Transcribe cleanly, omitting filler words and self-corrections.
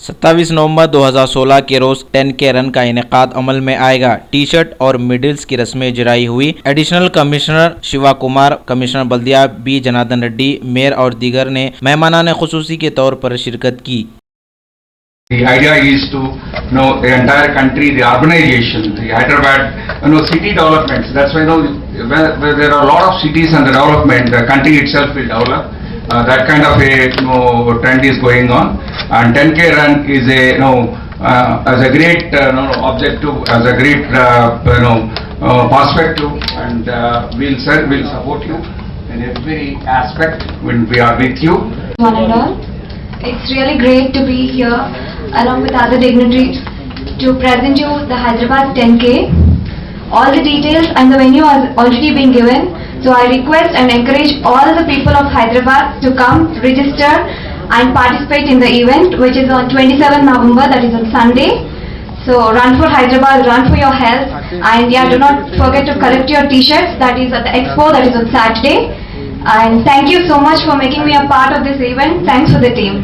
27 नवंबर 2016 के रोज 10K run का इनेकाद अमल में आएगा। टी शर्ट और मिडल्स की रस्में जराई हुई। Additional commissioner Shiva Kumar, commissioner बल्दिया बी जनार्दन रेड्डी, मेयर और दीगर ने मेहमानाने खुसूसी के तौर पर शिरकत की। The idea is to know the entire country, the urbanization, the Hyderabad, city developments. That's why where there are a lot of cities and the development, the country itself will develop. That kind of a trend is going on, and 10K run is as a great objective, as a great perspective, and we'll support you in every aspect when we are with you. One and all, it's really great to be here along with other dignitaries to present you the Hyderabad 10K. All the details and the venue has already been given. So I request and encourage all the people of Hyderabad to come, register and participate in the event, which is on 27 November, that is on Sunday. So run for Hyderabad, run for your health, and yeah, do not forget to collect your t-shirts, that is at the expo, that is on Saturday. And thank you so much for making me a part of this event. Thanks for the team.